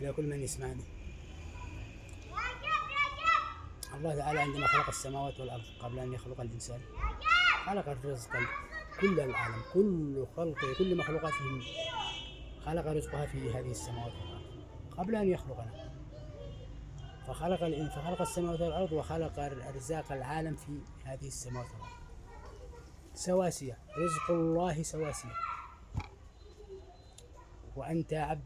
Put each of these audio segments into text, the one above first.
إلى كل من يسمعني. الله تعالى عندما خلق السماوات والأرض قبل أن يخلق الإنسان خلق الرزق كل العالم، كل خلقه، كل مخلوقاته خلق رزقها في هذه السماوات والأرض قبل أن يخلقنا. فخلق السماوات والأرض وخلق أرزاق العالم في هذه السماوات والأرض سواسية، رزق الله سواسية. وأنت يا عبد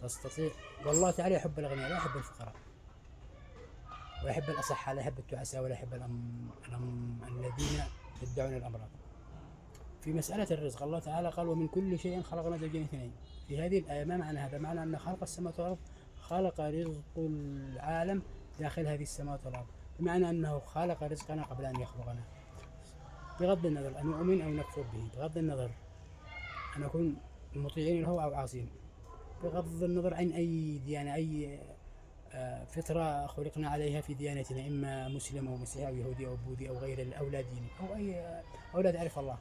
تستطيع، والله تعالى يحب الأغنياء لا يحب الفقراء، ويحب الأصحاء لا يحب التعساء، ولا يحب الذين يدعون الأمراض. في مسألة الرزق الله تعالى قال ومن كل شيء خلقنا زوجين اثنين. في هذه الآية ما معنى هذا؟ معنى أن خلق السماوات والأرض خلق رزق العالم داخل هذه السماوات والأرض، بمعنى أنه خلق رزقنا قبل أن يخلقنا، بغض النظر أن نؤمن أو نكفر به، بغض النظر أن نكون مطيعين له أو عاصين، بغض النظر عن أي ديانة، أي فطرة خلقنا عليها في ديانتنا، إما مسلم أو مسيحي أو يهودي أو بوذي أو غير الأولاد ديني أو أي أولاد تعرف الله.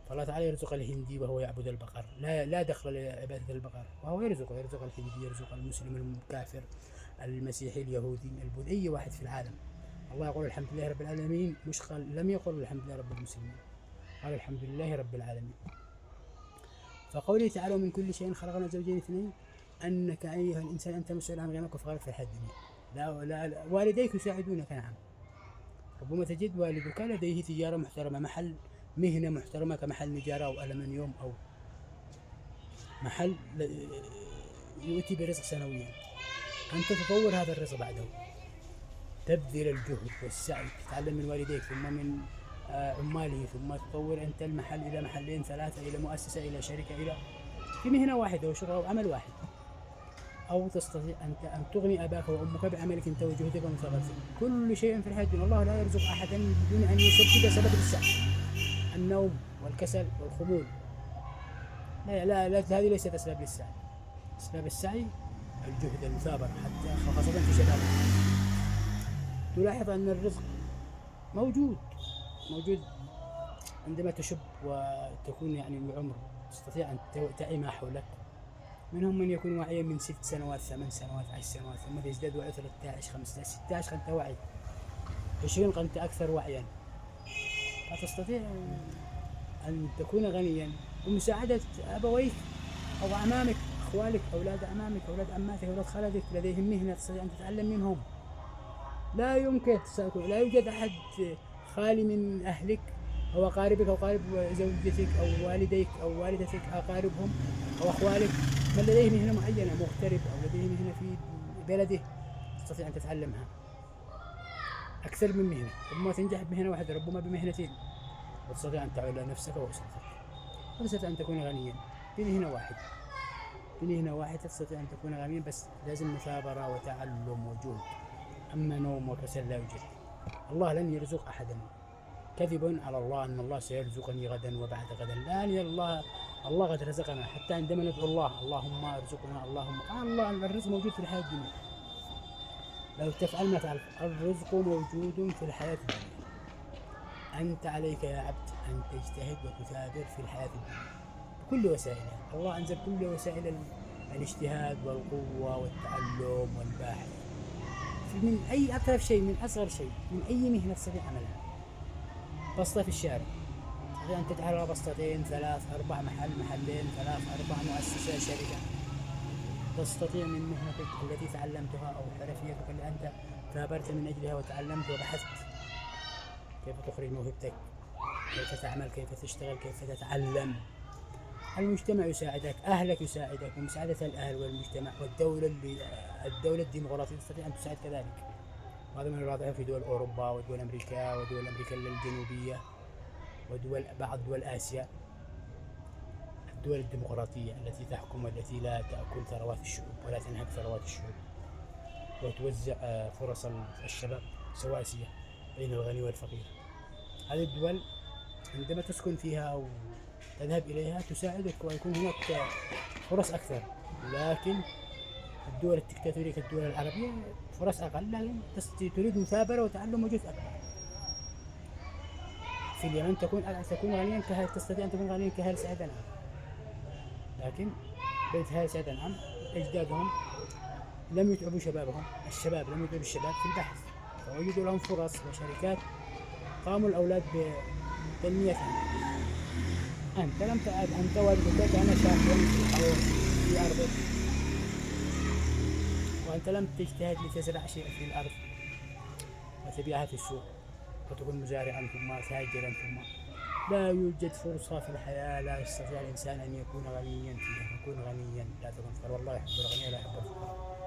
فالله تعالى يرزق الهندي وهو يعبد البقر، لا دخل لعبادة البقر، وهو يرزق الهندي، يرزق المسلم الكافر المسيحي اليهودي البوذي، أي واحد في العالم. الله يقول الحمد لله رب العالمين، مش قال، لم يقل الحمد لله رب المسلمين، قال الحمد لله رب العالمين. فقوله تعالى ومن كل شيء خلقنا زوجين اثنين، أنك أيها الإنسان أنت مسؤول عن غنمك وفقرك في الحياة الدنيا. لا والديك يساعدونك، نعم، ربما تجد والدك لديه تجارة محترمة، محل مهنة محترمة كمحل نجارة أو ألمنيوم أو محل يؤتي برزق سنويا. أنت تطور هذا الرزق بعده، تبذل الجهد والسعي، تتعلم من والديك ثم من عماله، ثم تطور أنت المحل إلى محلين ثلاثة، إلى مؤسسة، إلى شركة، إلى في مهنة واحدة وشغل أو عمل واحد. أو تستطيع أنت أن تغني أباك وأمك بعملك أنت وجهدك ومثابرتك. كل شيء في الحياة الدنيا الله لا يرزق أحدا بدون أن يسبب سبب السعي. النوم والكسل والخمول لا هذه ليست أسباب للسعي. أسباب السعي الجهد، المثابرة، حتى خاصة في شبابك. تلاحظ أن الرزق موجود عندما تشب وتكون يعني العمر تستطيع أن تعي ما حولك. منهم من يكون واعيا من 6 سنوات 8 سنوات 10 سنوات، ثم يزداد وعي 13 15 16 أنت واعي، 20 أنت أكثر وعيا. فتستطيع أن تكون غنيا بمساعدة أبويك أو أعمامك، أخوالك، أولاد أعمامك، أولاد عماتك، أولاد خالتك لديهم مهنة تستطيع أن تتعلم منهم. لا يوجد أحد خالي من أهلك أو أقاربك أو قارب زوجتك أو والديك أو والدتك أقاربهم أو أخوالك من لديه مهنة معينة، مغترب أو لديه مهنة في بلده تستطيع أن تتعلمها أكثر من مهنة، ربما تنجح بمهنة واحدة، ربما بمهنتين، وتستطيع أن تعول نفسك وأسرتك، وتستطيع أن تكون غنيا بمهنة واحدة تستطيع أن تكون غنيا، بس لازم مثابرة وتعلم وجهد. أما نوم وكسل لا يوجد. الله لن يرزق أحدا، كذب على الله أن الله سيرزقني غدا وبعد غدا، لا، الله قد رزقنا. حتى عندما ندعو الله اللهم ارزقنا، اللهم الله الرزق موجود في الحياة الدنيا، لو تفعل ما تعرف الرزق موجود في الحياة الدنيا. أنت عليك يا عبد أن تجتهد وتثابر في الحياة الدنيا بكل وسائلها. الله أنزل كل وسائل الاجتهاد والقوة والتعلم والباحث من أي أطرف شيء، من أصغر شيء، من أي مهنة تستطيع عملها. بسطة في الشارع تستطيع أن تجعلها بسطتين 3 4 محلين 3 4 مؤسسة شركة. تستطيع من مهنتك التي تعلمتها أو حرفيتك اللي أنت ثابرت من أجلها وتعلمت وبحثت كيف تخرج موهبتك، كيف تعمل، كيف تشتغل، كيف تتعلم. المجتمع يساعدك، أهلك يساعدك، ومساعدة الأهل والمجتمع والدولة الديمقراطية تستطيع أن تساعد كذلك. وهذا من الواضح في دول أوروبا ودول أمريكا ودول أمريكا الجنوبية بعض دول آسيا، الدول الديمقراطية التي تحكم والتي لا تأكل ثروات الشعوب ولا تنهب ثروات الشعوب، وتوزع فرص الشباب سواسية بين الغني والفقير. هذه الدول عندما تسكن فيها أو تذهب إليها تساعدك ويكون هناك فرص أكثر. لكن الدول الدكتاتورية كالدول العربية فرص أقل، لكن تريد مثابرة وتعلم وجهد أكبر. في اليمن تكون غنيا تستطيع أن تكون غنيا كهال سعيد أنعم، لكن بيت هال سعيد أنعم أجدادهم لم يتعبوا شبابهم، الشباب لم يتعبوا الشباب في البحث، فوجدوا لهم فرص وشركات قاموا الأولاد بتنميتهم. أنت لم تعد، أنت والدتك أنا شاب أو في أرضك، وأنت لم تجتهد لتزرع شيء في الأرض وتبيعها في السوق وتكون مزارعا ثم تاجرا، ثم لا يوجد فرصة في الحياة لا يستطيع الإنسان أن يكون غنيا فيها. فكن غنيا لا تكن فقيرا، والله يحب الغني لا يحب الفقراء.